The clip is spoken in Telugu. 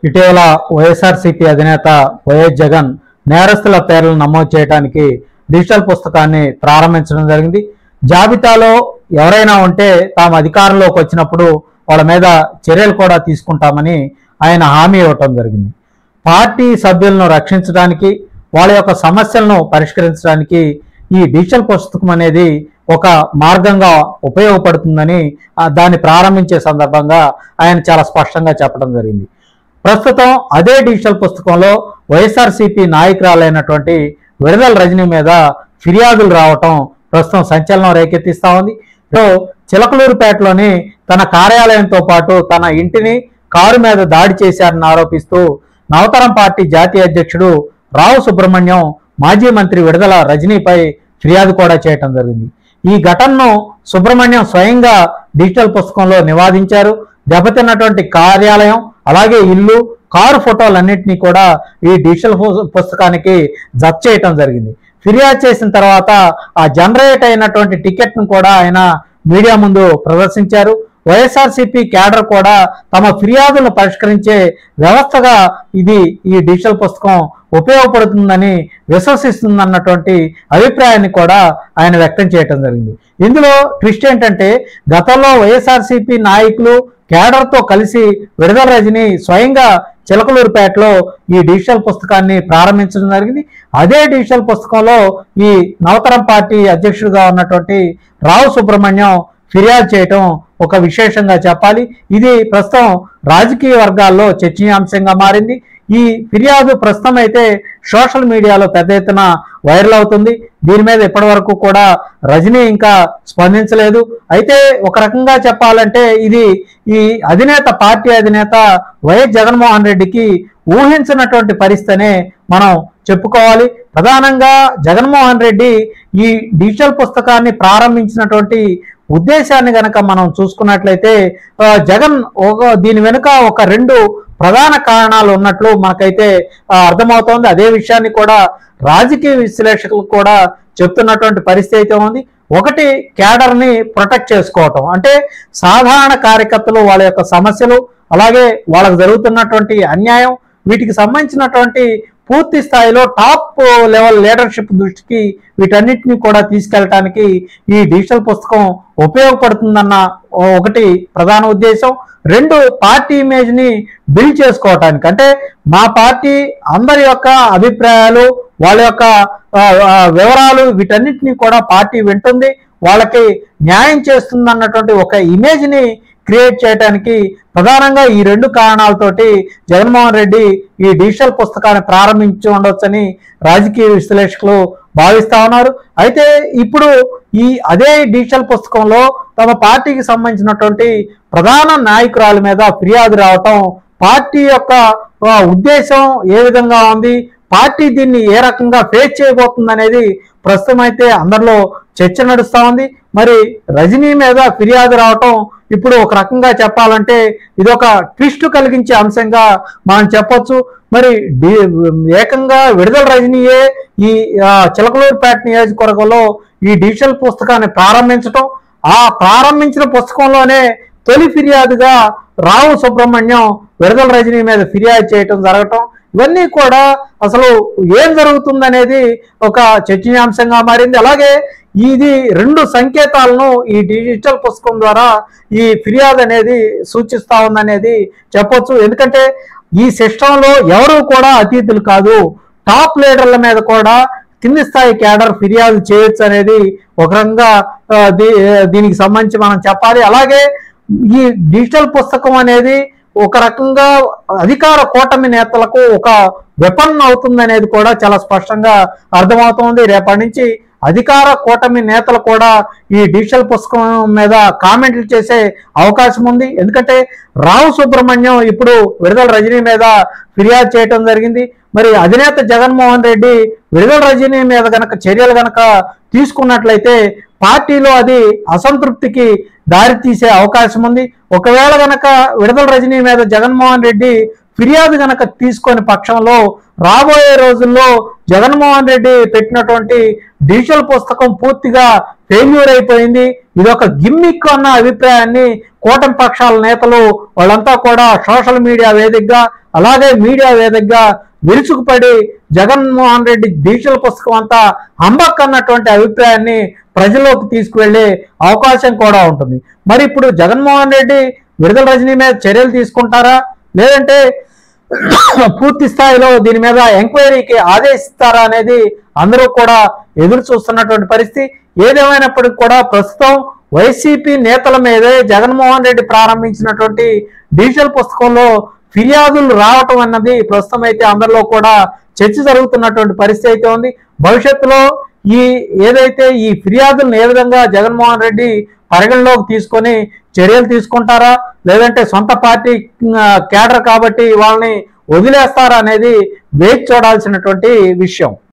ఇటీవల వైఎస్ఆర్సీపీ అధినేత వైఎస్ జగన్ నేరస్తుల పేర్లను నమోదు చేయడానికి డిజిటల్ పుస్తకాన్ని ప్రారంభించడం జరిగింది. జాబితాలో ఎవరైనా ఉంటే తాము అధికారంలోకి వచ్చినప్పుడు వాళ్ళ మీద చర్యలు కూడా తీసుకుంటామని ఆయన హామీ ఇవ్వటం జరిగింది. పార్టీ సభ్యులను రక్షించడానికి, వాళ్ళ యొక్క సమస్యలను పరిష్కరించడానికి ఈ డిజిటల్ పుస్తకం అనేది ఒక మార్గంగా ఉపయోగపడుతుందని దాన్ని ప్రారంభించే సందర్భంగా ఆయన చాలా స్పష్టంగా చెప్పడం జరిగింది. ప్రస్తుతం అదే డిజిటల్ పుస్తకంలో వైఎస్ఆర్సీపీ నాయకురాలైనటువంటి విడుదల రజనీ మీద ఫిర్యాదులు రావటం ప్రస్తుతం సంచలనం రేకెత్తిస్తా ఉంది. చిలకలూరుపేటలోని తన కార్యాలయంతో పాటు తన ఇంటిని కారు మీద దాడి చేశారని ఆరోపిస్తూ నవతరం పార్టీ జాతీయ అధ్యక్షుడు రావు సుబ్రహ్మణ్యం మాజీ మంత్రి విడుదల రజనీపై ఫిర్యాదు కూడా చేయటం జరిగింది. ఈ ఘటనను సుబ్రహ్మణ్యం స్వయంగా డిజిటల్ పుస్తకంలో నివాదించారు. దెబ్బతిన్నటువంటి కార్యాలయం, అలాగే ఇల్లు, కారు ఫోటోలన్నింటినీ కూడా ఈ డిజిటల్ పుస్తకానికి జప్తు చేయటం జరిగింది. ఫిర్యాదు చేసిన తర్వాత ఆ జనరేట్ అయినటువంటి టికెట్ను కూడా ఆయన మీడియా ముందు ప్రదర్శించారు. వైఎస్ఆర్సీపీ క్యాడర్ కూడా తమ ఫిర్యాదులను పరిష్కరించే వ్యవస్థగా ఈ డిజిటల్ పుస్తకం ఉపయోగపడుతుందని విశ్వసిస్తుందన్నటువంటి అభిప్రాయాన్ని కూడా ఆయన వ్యక్తం చేయటం జరిగింది. ఇందులో ట్విస్ట్ ఏంటంటే, గతంలో వైఎస్ఆర్సీపీ నాయకులు క్యాడర్తో కలిసి విడుదల రజనీ స్వయంగా చిలకలూరుపేటలో ఈ డిజిటల్ పుస్తకాన్ని ప్రారంభించడం జరిగింది. అదే డిజిటల్ పుస్తకంలో ఈ నవతరం పార్టీ అధ్యక్షుడిగా ఉన్నటువంటి రావు సుబ్రహ్మణ్యం ఫిర్యాదు చేయటం ఒక విశేషంగా చెప్పాలి. ఇది ప్రస్తుతం రాజకీయ వర్గాల్లో చర్చనీయాంశంగా మారింది. ఈ ఫిర్యాదు ప్రస్తుతం అయితే సోషల్ మీడియాలో పెద్ద ఎత్తున వైరల్ అవుతుంది. దీని మీద ఇప్పటి వరకు కూడా రజనీ ఇంకా స్పందించలేదు. అయితే ఒక రకంగా చెప్పాలంటే ఇది ఈ పార్టీ అధినేత వైఎస్ జగన్మోహన్ రెడ్డికి ఊహించినటువంటి పరిస్థితినే మనం చెప్పుకోవాలి. ప్రధానంగా జగన్మోహన్ రెడ్డి ఈ డిజిటల్ పుస్తకాన్ని ప్రారంభించినటువంటి ఉద్దేశాన్ని గనక మనం చూసుకున్నట్లయితే జగన్ దీని వెనుక ఒక రెండు ప్రధాన కారణాలు ఉన్నట్లు మనకైతే అర్థమవుతోంది. అదే విషయాన్ని కూడా రాజకీయ విశ్లేషకులు కూడా చెప్తున్నటువంటి పరిస్థితి అయితే ఉంది. ఒకటి, క్యాడర్ని ప్రొటెక్ట్ చేసుకోవటం, అంటే సాధారణ కార్యకర్తలు వాళ్ళ యొక్క సమస్యలు, అలాగే వాళ్ళకు జరుగుతున్నటువంటి అన్యాయం, వీటికి సంబంధించినటువంటి పూర్తి స్థాయిలో టాప్ లెవెల్ లీడర్షిప్ దృష్టికి వీటన్నిటిని కూడా తీసుకెళ్ళటానికి ఈ డిజిటల్ పుస్తకం ఉపయోగపడుతుందన్న ఒకటి ప్రధాన ఉద్దేశం. రెండు, పార్టీ ఇమేజ్ని బిల్డ్ చేసుకోవటానికి, అంటే మా పార్టీ అందరి యొక్క అభిప్రాయాలు, వాళ్ళ యొక్క వివరాలు, వీటన్నిటిని కూడా పార్టీ వింటుంది, వాళ్ళకి న్యాయం చేస్తుంది అన్నటువంటి ఒక ఇమేజ్ని క్రియేట్ చేయడానికి ప్రధానంగా ఈ రెండు కారణాలతోటి జగన్మోహన్ రెడ్డి ఈ డిజిటల్ పుస్తకాన్ని ప్రారంభించి ఉండొచ్చని రాజకీయ విశ్లేషకులు భావిస్తా ఉన్నారు. అయితే ఇప్పుడు అదే డిజిటల్ పుస్తకంలో తమ పార్టీకి సంబంధించినటువంటి ప్రధాన నాయకురాల మీద ఫిర్యాదు రావటం, పార్టీ యొక్క ఉద్దేశం ఏ విధంగా ఉంది, పార్టీ దీన్ని ఏ రకంగా ఫేస్ చేయబోతుంది అనేది ప్రస్తుతం అయితే అందరిలో చర్చ నడుస్తూ ఉంది. మరి రజనీ మీద ఫిర్యాదు రావటం ఇప్పుడు ఒక రకంగా చెప్పాలంటే ఇదొక ట్విస్ట్ కలిగించే అంశంగా మనం చెప్పొచ్చు. మరి ఏకంగా విడుదల రజనీయే ఈ చిలకలూరుపేట నియోజకవర్గంలో ఈ డిజిటల్ పుస్తకాన్ని ప్రారంభించటం, ఆ ప్రారంభించిన పుస్తకంలోనే తొలి ఫిర్యాదుగా రావు సుబ్రహ్మణ్యం విడుదల రజనీ మీద ఫిర్యాదు చేయటం జరగటం, ఇవన్నీ కూడా అసలు ఏం జరుగుతుందనేది ఒక చర్చనీయాంశంగా మారింది. అలాగే ఇది రెండు సంకేతాలను ఈ డిజిటల్ పుస్తకం ద్వారా ఈ ఫిర్యాదు అనేది సూచిస్తా ఉందనేది చెప్పొచ్చు. ఎందుకంటే ఈ సిస్టంలో ఎవరు కూడా అతీతులు కాదు, టాప్ లీడర్ల మీద కూడా కింది స్థాయి క్యాడర్ ఫిర్యాదు చేయొచ్చు అనేది ఒక రకంగా దీనికి సంబంధించి మనం చెప్పాలి. అలాగే ఈ డిజిటల్ పుస్తకం అనేది ఒక రకంగా అధికార కూటమి నేతలకు ఒక వెపన్ అవుతుందనేది కూడా చాలా స్పష్టంగా అర్థమవుతుంది. రేపటి నుంచి అధికార కూటమి నేతలు కూడా ఈ డిజిటల్ పుస్తకం మీద కామెంట్లు చేసే అవకాశం ఉంది. ఎందుకంటే రావు సుబ్రహ్మణ్యం ఇప్పుడు విడుదల రజనీ మీద ఫిర్యాదు చేయటం జరిగింది. మరి అధినేత జగన్మోహన్ రెడ్డి విడుదల రజనీ మీద గనక చర్యలు గనక తీసుకున్నట్లయితే పార్టీలో అది అసంతృప్తికి దారితీసే అవకాశం ఉంది. ఒకవేళ గనక విడుదల రజనీ మీద జగన్మోహన్ రెడ్డి ఫిర్యాదు గనక తీసుకొని పక్షంలో రాబోయే రోజుల్లో జగన్మోహన్ రెడ్డి పెట్టినటువంటి డిజిటల్ పుస్తకం పూర్తిగా ఫెయిల్యూర్ అయిపోయింది, ఇదొక గిమ్మిక్ అన్న అభిప్రాయాన్ని కూటమి పక్షాల నేతలు వాళ్ళంతా కూడా సోషల్ మీడియా వేదికగా అలాగే మీడియా వేదికగా విరుచుకుపడి జగన్మోహన్ రెడ్డి దీక్షల పుస్తకం అంతా హంబక్ అన్నటువంటి అభిప్రాయాన్ని ప్రజల్లోకి తీసుకువెళ్లే అవకాశం కూడా ఉంటుంది. మరి ఇప్పుడు జగన్మోహన్ రెడ్డి విడుదల రజనీ మీద చర్యలు తీసుకుంటారా, లేదంటే పూర్తి స్థాయిలో దీని మీద ఎంక్వైరీకి ఆదేశిస్తారా అనేది అందరూ కూడా ఎదురు చూస్తున్నటువంటి పరిస్థితి. ఏదేమైనప్పటికీ కూడా ప్రస్తుతం వైసీపీ నేతల మీదే జగన్మోహన్ రెడ్డి ప్రారంభించినటువంటి డిజిటల్ పుస్తకంలో ఫిర్యాదులు రావటం అన్నది ప్రస్తుతం అయితే అందరిలో కూడా చర్చ జరుగుతున్నటువంటి పరిస్థితి అయితే ఉంది. భవిష్యత్తులో ఏదైతే ఈ ఫిర్యాదులను ఏ విధంగా జగన్మోహన్ రెడ్డి పరిగణలోకి తీసుకొని చర్యలు తీసుకుంటారా, లేదంటే సొంత పార్టీ కేడర్ కాబట్టి వాళ్ళని వదిలేస్తారా అనేది వేచి చూడాల్సినటువంటి విషయం.